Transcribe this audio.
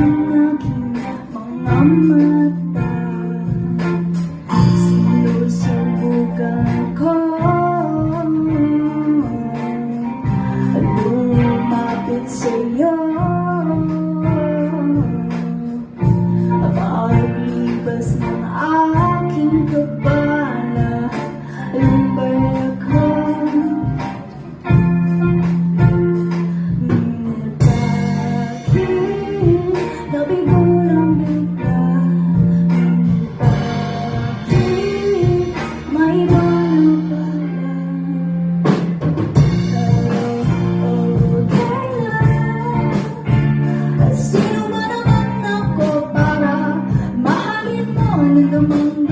ng aking mga mata. Sinusubukan ko lumapit sa'yo, maglipas ng aking kabala. Lumbay ako, bakit nabigo ng bigla? Bakit may iba na pala? Sino ba naman ako para mahalin mo ng damang